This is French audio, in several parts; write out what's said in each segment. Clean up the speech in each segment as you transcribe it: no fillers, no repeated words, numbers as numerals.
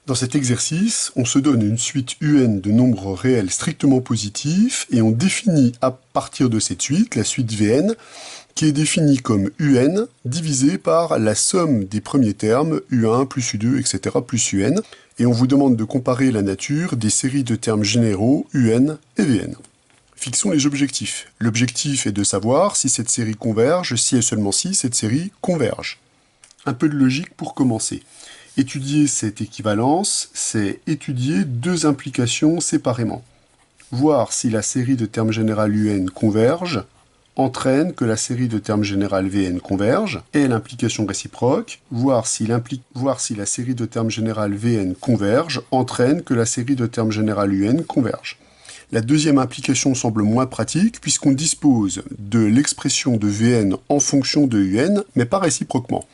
Dans cet exercice, on se donne une suite UN de nombres réels strictement positifs et on définit à partir de cette suite la suite Vn qui est définie comme UN divisé par la somme des premiers termes U1 plus U2, etc. plus UN, et on vous demande de comparer la nature des séries de termes généraux UN et Vn. Fixons les objectifs. L'objectif est de savoir si cette série converge, si et seulement si cette série converge. Un peu de logique pour commencer. Étudier cette équivalence, c'est étudier deux implications séparément. Voir si la série de termes général UN converge entraîne que la série de termes général Vn converge, et l'implication réciproque, voir si la série de termes général Vn converge entraîne que la série de termes général Un converge. La deuxième implication semble moins pratique puisqu'on dispose de l'expression de Vn en fonction de Un, mais pas réciproquement.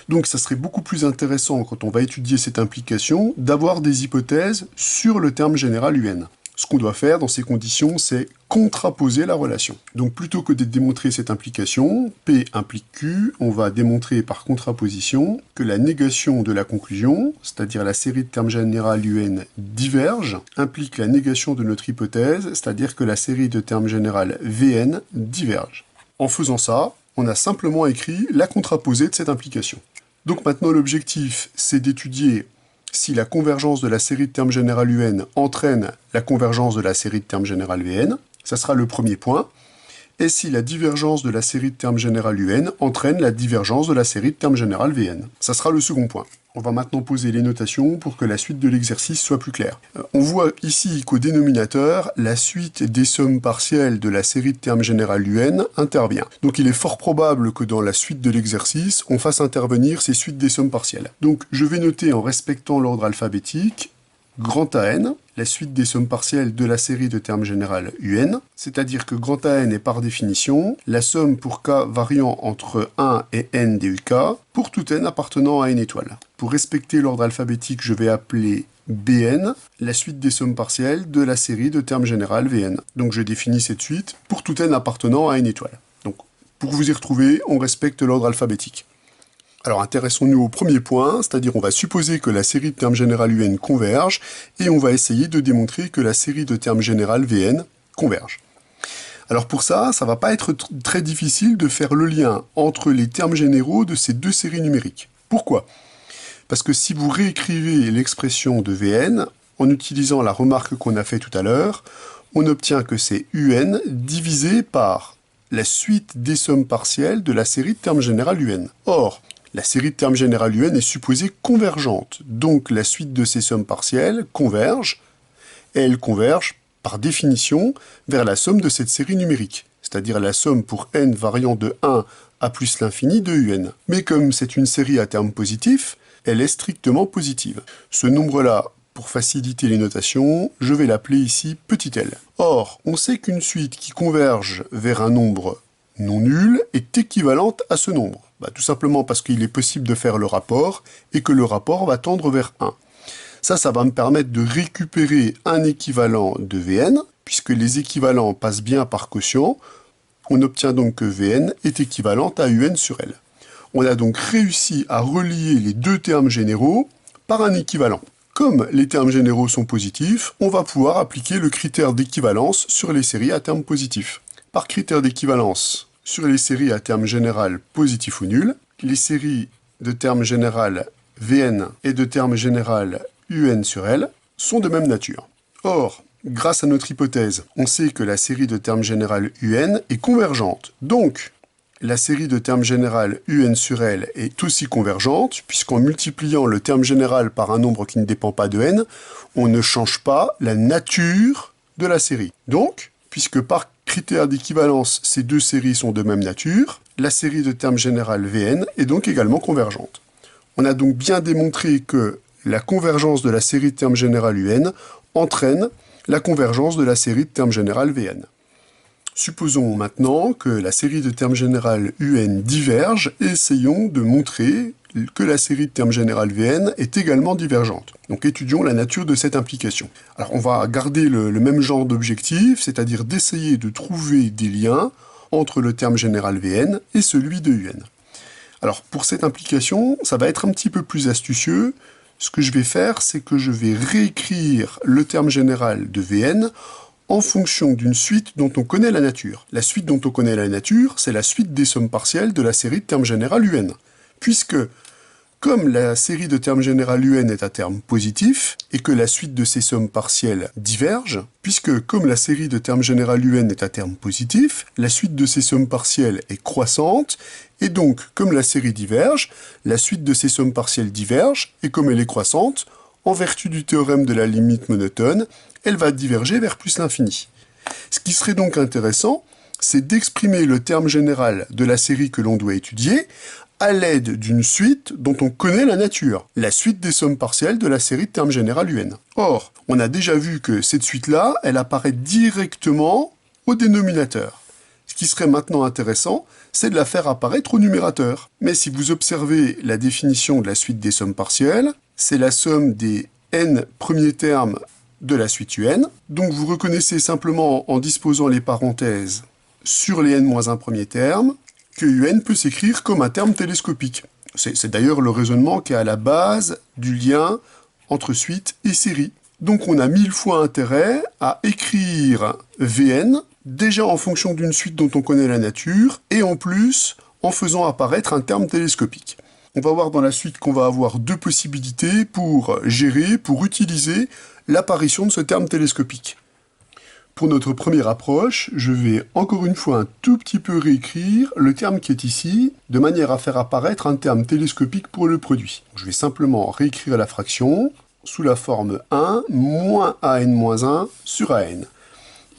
Donc ça serait beaucoup plus intéressant, quand on va étudier cette implication, d'avoir des hypothèses sur le terme général UN. Ce qu'on doit faire dans ces conditions, c'est contraposer la relation. Donc plutôt que de démontrer cette implication, P implique Q, on va démontrer par contraposition que la négation de la conclusion, c'est-à-dire la série de termes général UN diverge, implique la négation de notre hypothèse, c'est-à-dire que la série de termes général Vn diverge. En faisant ça, on a simplement écrit la contraposée de cette implication. Donc maintenant l'objectif, c'est d'étudier si la convergence de la série de termes général UN entraîne la convergence de la série de termes général Vn, ça sera le premier point, et si la divergence de la série de termes général UN entraîne la divergence de la série de termes général Vn. Ça sera le second point. On va maintenant poser les notations pour que la suite de l'exercice soit plus claire. On voit ici qu'au dénominateur, la suite des sommes partielles de la série de termes général UN intervient. Donc il est fort probable que dans la suite de l'exercice, on fasse intervenir ces suites des sommes partielles. Donc je vais noter en respectant l'ordre alphabétique, grand AN, la suite des sommes partielles de la série de termes général UN, c'est-à-dire que grand AN est par définition la somme pour k variant entre 1 et n des uk pour tout n appartenant à une étoile. Pour respecter l'ordre alphabétique, je vais appeler Bn la suite des sommes partielles de la série de termes général Vn. Donc je définis cette suite pour tout n appartenant à une étoile. Donc pour vous y retrouver, on respecte l'ordre alphabétique. Alors intéressons-nous au premier point, c'est-à-dire on va supposer que la série de termes général UN converge, et on va essayer de démontrer que la série de termes général Vn converge. Alors pour ça, ça va pas être très difficile de faire le lien entre les termes généraux de ces deux séries numériques. Pourquoi? Parce que si vous réécrivez l'expression de Vn, en utilisant la remarque qu'on a fait tout à l'heure, on obtient que c'est Un divisé par la suite des sommes partielles de la série de termes général UN. Or, la série de termes général UN est supposée convergente, donc la suite de ces sommes partielles converge, et elle converge, par définition, vers la somme de cette série numérique, c'est-à-dire la somme pour n variant de 1 à plus l'infini de Un. Mais comme c'est une série à termes positifs, elle est strictement positive. Ce nombre-là, pour faciliter les notations, je vais l'appeler ici petit l. Or, on sait qu'une suite qui converge vers un nombre non nul est équivalente à ce nombre. Tout simplement parce qu'il est possible de faire le rapport, et que le rapport va tendre vers 1. Ça va me permettre de récupérer un équivalent de Vn, puisque les équivalents passent bien par quotient. On obtient donc que Vn est équivalente à Un sur L. On a donc réussi à relier les deux termes généraux par un équivalent. Comme les termes généraux sont positifs, on va pouvoir appliquer le critère d'équivalence sur les séries à termes positifs. Par critère d'équivalence, sur les séries à terme général positif ou nul, les séries de terme général Vn et de terme général Un sur L sont de même nature. Or, grâce à notre hypothèse, on sait que la série de terme général Un est convergente. Donc, la série de terme général Un sur L est aussi convergente, puisqu'en multipliant le terme général par un nombre qui ne dépend pas de n, on ne change pas la nature de la série. Donc, puisque par critère d'équivalence, ces deux séries sont de même nature, la série de termes général Vn est donc également convergente. On a donc bien démontré que la convergence de la série de termes général Un entraîne la convergence de la série de termes général Vn. Supposons maintenant que la série de termes général UN diverge et essayons de montrer que la série de termes général Vn est également divergente. Donc étudions la nature de cette implication. Alors on va garder le même genre d'objectif, c'est-à-dire d'essayer de trouver des liens entre le terme général Vn et celui de Un. Alors pour cette implication, ça va être un petit peu plus astucieux. ce que je vais faire, c'est que je vais réécrire le terme général de Vn en fonction d'une suite dont on connaît la nature. La suite dont on connaît la nature, c'est la suite des sommes partielles de la série de termes général un. Puisque, comme la série de termes général un est à terme positif, et que la suite de ces sommes partielles diverge, puisque comme la série de termes général un est à terme positif, la suite de ces sommes partielles est croissante, et donc, comme la série diverge, la suite de ces sommes partielles diverge, et comme elle est croissante, en vertu du théorème de la limite monotone, elle va diverger vers plus l'infini. Ce qui serait donc intéressant, c'est d'exprimer le terme général de la série que l'on doit étudier à l'aide d'une suite dont on connaît la nature, la suite des sommes partielles de la série de termes général un. Or, on a déjà vu que cette suite-là, elle apparaît directement au dénominateur. Ce qui serait maintenant intéressant, c'est de la faire apparaître au numérateur. Mais si vous observez la définition de la suite des sommes partielles, c'est la somme des n premiers termes de la suite un. Donc vous reconnaissez simplement en disposant les parenthèses sur les n-1 premiers termes que un peut s'écrire comme un terme télescopique. C'est d'ailleurs le raisonnement qui est à la base du lien entre suite et série. Donc on a 1000 fois intérêt à écrire Vn, déjà en fonction d'une suite dont on connaît la nature, et en plus en faisant apparaître un terme télescopique. On va voir dans la suite qu'on va avoir deux possibilités pour gérer, pour utiliser l'apparition de ce terme télescopique. Pour notre première approche, je vais encore une fois un tout petit peu réécrire le terme qui est ici, de manière à faire apparaître un terme télescopique pour le produit. Je vais simplement réécrire la fraction sous la forme 1 moins an-1 sur an.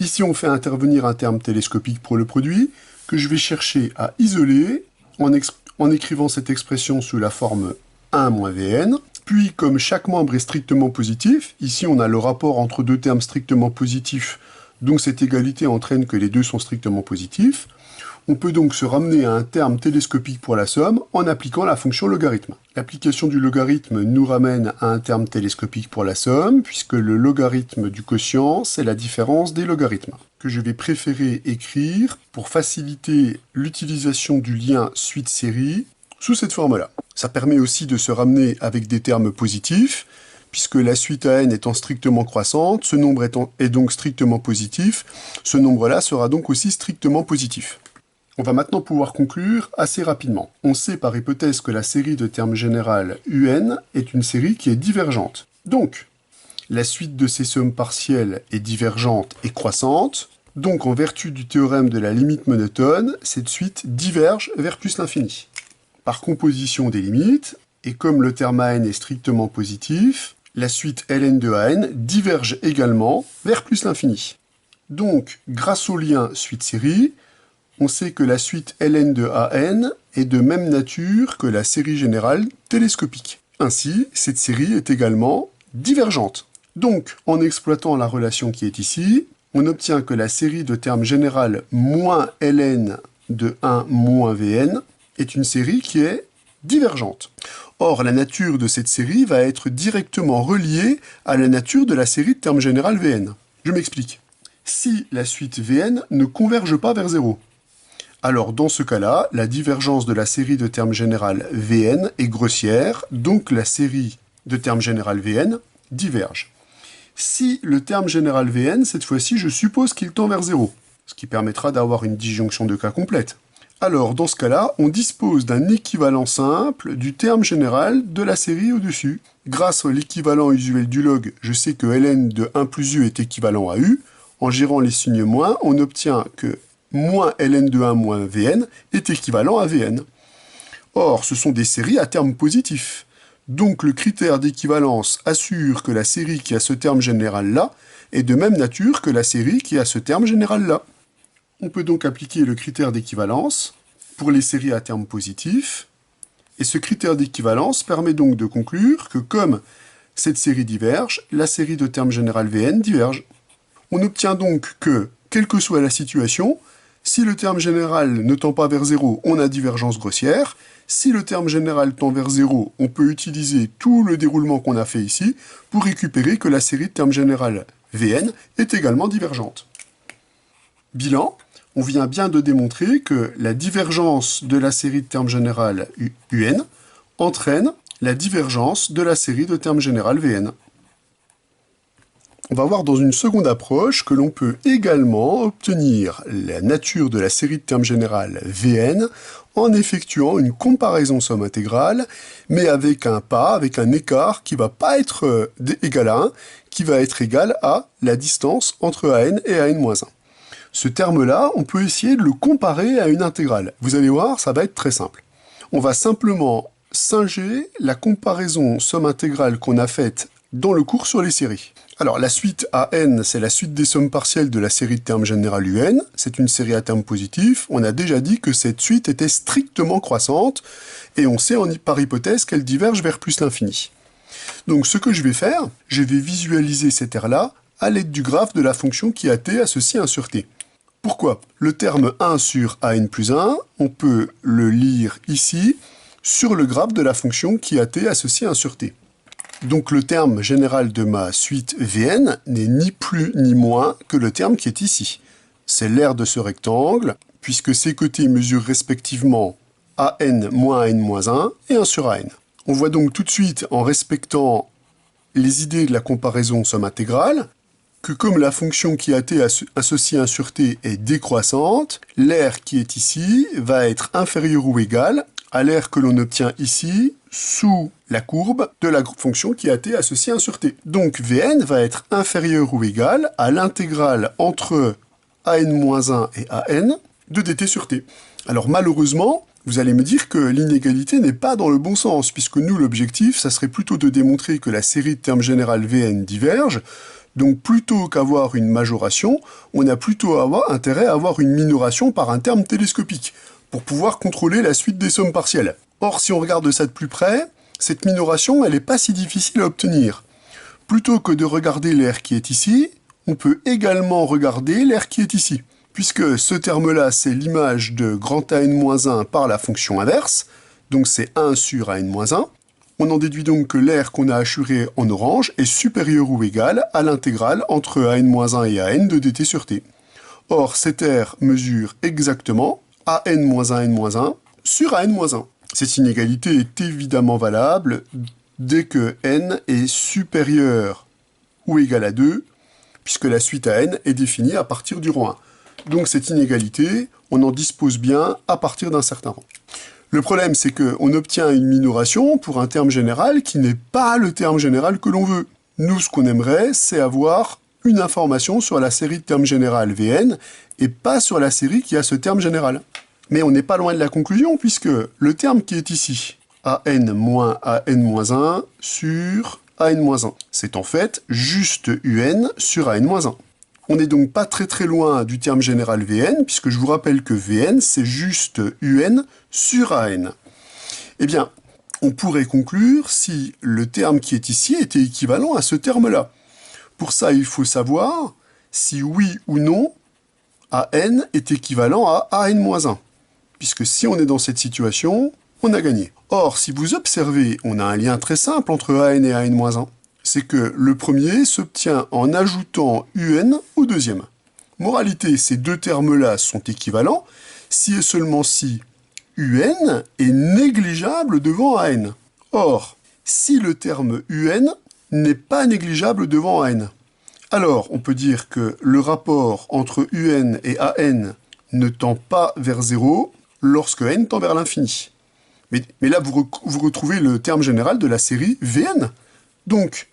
Ici, on fait intervenir un terme télescopique pour le produit que je vais chercher à isoler en écrivant cette expression sous la forme 1 moins Vn. Puis, comme chaque membre est strictement positif, ici on a le rapport entre deux termes strictement positifs, donc cette égalité entraîne que les deux sont strictement positifs. On peut donc se ramener à un terme télescopique pour la somme en appliquant la fonction logarithme. L'application du logarithme nous ramène à un terme télescopique pour la somme, puisque le logarithme du quotient, c'est la différence des logarithmes, que je vais préférer écrire pour faciliter l'utilisation du lien suite-série sous cette forme-là. Ça permet aussi de se ramener avec des termes positifs, puisque la suite à n étant strictement croissante, ce nombre est donc strictement positif, ce nombre-là sera donc aussi strictement positif. On va maintenant pouvoir conclure assez rapidement. On sait par hypothèse que la série de termes général un est une série qui est divergente. Donc, la suite de ces sommes partielles est divergente et croissante, donc en vertu du théorème de la limite monotone, cette suite diverge vers plus l'infini. Par composition des limites, et comme le terme an est strictement positif, la suite ln de an diverge également vers plus l'infini. Donc, grâce au lien suite-série, on sait que la suite ln de an est de même nature que la série générale télescopique. Ainsi, cette série est également divergente. Donc, en exploitant la relation qui est ici, on obtient que la série de termes général moins ln de 1 moins vn est une série qui est divergente. Or, la nature de cette série va être directement reliée à la nature de la série de termes général Vn. Je m'explique. Si la suite Vn ne converge pas vers 0, alors dans ce cas-là, la divergence de la série de termes général Vn est grossière, donc la série de termes général Vn diverge. Si le terme général Vn, cette fois-ci, je suppose qu'il tend vers 0, ce qui permettra d'avoir une disjonction de cas complète. Alors, dans ce cas-là, on dispose d'un équivalent simple du terme général de la série au-dessus. Grâce à l'équivalent usuel du log, je sais que ln de 1 plus u est équivalent à u. En gérant les signes moins, on obtient que moins ln de 1 moins vn est équivalent à vn. Or, ce sont des séries à terme positif. Donc, le critère d'équivalence assure que la série qui a ce terme général-là est de même nature que la série qui a ce terme général-là. On peut donc appliquer le critère d'équivalence pour les séries à terme positif, et ce critère d'équivalence permet donc de conclure que comme cette série diverge, la série de termes général Vn diverge. On obtient donc que, quelle que soit la situation, si le terme général ne tend pas vers 0, on a divergence grossière. Si le terme général tend vers 0, on peut utiliser tout le déroulement qu'on a fait ici pour récupérer que la série de termes général Vn est également divergente. Bilan, on vient bien de démontrer que la divergence de la série de termes général un entraîne la divergence de la série de termes générale Vn. On va voir dans une seconde approche que l'on peut également obtenir la nature de la série de termes générale Vn en effectuant une comparaison somme intégrale, mais avec un écart qui ne va pas être égal à 1, qui va être égal à la distance entre an et an-1. Ce terme-là, on peut essayer de le comparer à une intégrale. Vous allez voir, ça va être très simple. On va simplement singer la comparaison somme intégrale qu'on a faite dans le cours sur les séries. Alors la suite AN, c'est la suite des sommes partielles de la série de termes générale UN. C'est une série à termes positifs. On a déjà dit que cette suite était strictement croissante, et on sait par hypothèse qu'elle diverge vers plus l'infini. Donc ce que je vais faire, je vais visualiser cette aire-là à l'aide du graphe de la fonction qui a t associée à 1 sur t. Pourquoi? Le terme 1 sur an plus 1, on peut le lire ici sur le graphe de la fonction qui a t associée à 1 sur t. Donc le terme général de ma suite Vn n'est ni plus ni moins que le terme qui est ici. C'est l'aire de ce rectangle, puisque ses côtés mesurent respectivement an moins an moins 1 et 1 sur an. On voit donc tout de suite, en respectant les idées de la comparaison somme intégrale, que comme la fonction qui a t associée à 1 sur t est décroissante, l'aire qui est ici va être inférieure ou égale à l'aire que l'on obtient ici sous la courbe de la fonction qui a t associée à 1 sur t. Donc Vn va être inférieur ou égal à l'intégrale entre an-1 et an de dt sur t. Alors malheureusement, vous allez me dire que l'inégalité n'est pas dans le bon sens, puisque nous, l'objectif, ça serait plutôt de démontrer que la série de termes générale Vn diverge. Donc plutôt qu'avoir une majoration, on a plutôt intérêt à avoir une minoration par un terme télescopique, pour pouvoir contrôler la suite des sommes partielles. Or, si on regarde ça de plus près, cette minoration, elle n'est pas si difficile à obtenir. Plutôt que de regarder l'aire qui est ici, on peut également regarder l'aire qui est ici, puisque ce terme-là, c'est l'image de grand an-1 par la fonction inverse, donc c'est 1 sur an-1. On en déduit donc que l'aire qu'on a assurée en orange est supérieure ou égale à l'intégrale entre an-1 et an de dt sur t. Or, cette aire mesure exactement an-1 sur an-1. Cette inégalité est évidemment valable dès que n est supérieur ou égal à 2, puisque la suite à n est définie à partir du rang 1. Donc cette inégalité, on en dispose bien à partir d'un certain rang. Le problème, c'est qu'on obtient une minoration pour un terme général qui n'est pas le terme général que l'on veut. Nous, ce qu'on aimerait, c'est avoir une information sur la série de termes générale Vn, et pas sur la série qui a ce terme général. Mais on n'est pas loin de la conclusion, puisque le terme qui est ici, an moins an-1 sur an-1, c'est en fait juste un sur an-1. On n'est donc pas très loin du terme général Vn, puisque je vous rappelle que Vn, c'est juste un sur an. Eh bien, on pourrait conclure si le terme qui est ici était équivalent à ce terme-là. Pour ça, il faut savoir si oui ou non, an est équivalent à an-1. Puisque si on est dans cette situation, on a gagné. Or, si vous observez, on a un lien très simple entre an et an-1. C'est que le premier s'obtient en ajoutant un au deuxième. Moralité, ces deux termes-là sont équivalents si et seulement si un est négligeable devant an. Or, si le terme un n'est pas négligeable devant an, alors on peut dire que le rapport entre un et an ne tend pas vers 0 lorsque n tend vers l'infini. Mais là, vous retrouvez le terme général de la série Vn. Donc,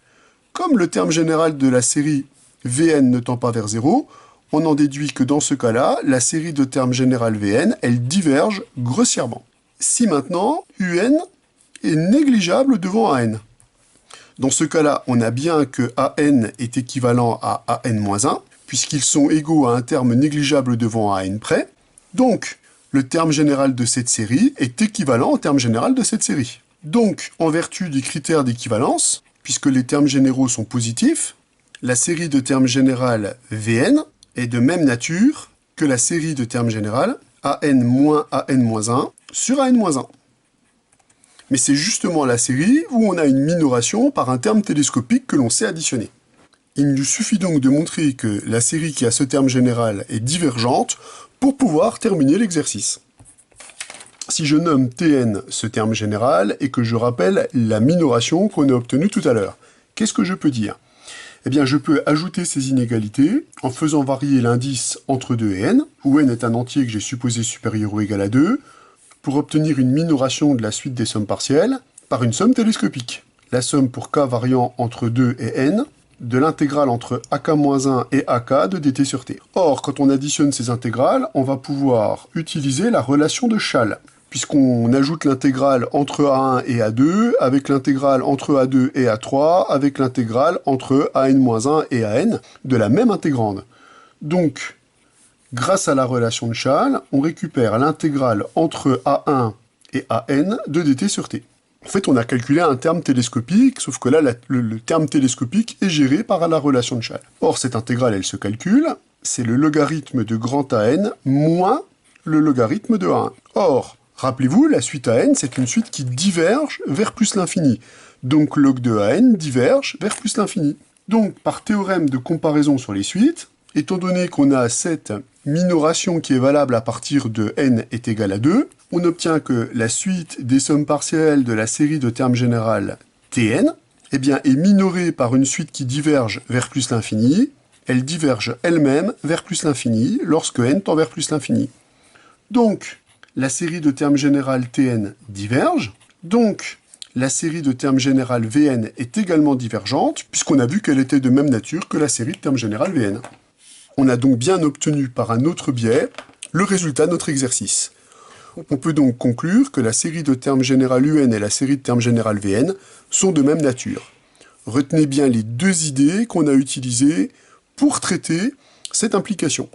comme le terme général de la série Vn ne tend pas vers 0, on en déduit que dans ce cas-là, la série de termes général Vn, elle diverge grossièrement. Si maintenant, un est négligeable devant an. Dans ce cas-là, on a bien que an est équivalent à an-1, puisqu'ils sont égaux à un terme négligeable devant an près. Donc, le terme général de cette série est équivalent au terme général de cette série. Donc, en vertu du critère d'équivalence, puisque les termes généraux sont positifs, la série de termes général Vn est de même nature que la série de termes général an moins an-1 sur an-1. Mais c'est justement la série où on a une minoration par un terme télescopique que l'on sait additionner. Il nous suffit donc de montrer que la série qui a ce terme général est divergente pour pouvoir terminer l'exercice. si je nomme Tn ce terme général et que je rappelle la minoration qu'on a obtenue tout à l'heure, qu'est-ce que je peux dire? Eh bien, je peux ajouter ces inégalités en faisant varier l'indice entre 2 et n, où n est un entier que j'ai supposé supérieur ou égal à 2, pour obtenir une minoration de la suite des sommes partielles par une somme télescopique. La somme pour k variant entre 2 et n, de l'intégrale entre ak-1 et ak de dt sur t. Or, quand on additionne ces intégrales, on va pouvoir utiliser la relation de Schall, puisqu'on ajoute l'intégrale entre A1 et A2, avec l'intégrale entre A2 et A3, avec l'intégrale entre AN-1 et AN, de la même intégrande. Donc, grâce à la relation de Schall, on récupère l'intégrale entre A1 et AN de dt sur t. En fait, on a calculé un terme télescopique, sauf que là, le terme télescopique est géré par la relation de Schall. Or, cette intégrale, elle se calcule, c'est le logarithme de grand AN moins le logarithme de A1. Or, rappelez-vous, la suite AN, c'est une suite qui diverge vers plus l'infini. Donc, log de AN diverge vers plus l'infini. Donc, par théorème de comparaison sur les suites, étant donné qu'on a cette minoration qui est valable à partir de n est égal à 2, on obtient que la suite des sommes partielles de la série de termes générales Tn eh bien, est minorée par une suite qui diverge vers plus l'infini. Elle diverge elle-même vers plus l'infini lorsque n tend vers plus l'infini. Donc, la série de termes générales Tn diverge. Donc, la série de termes générales Vn est également divergente, puisqu'on a vu qu'elle était de même nature que la série de termes générales Vn. On a donc bien obtenu par un autre biais le résultat de notre exercice. On peut donc conclure que la série de termes générales UN et la série de termes générales Vn sont de même nature. Retenez bien les deux idées qu'on a utilisées pour traiter cette implication.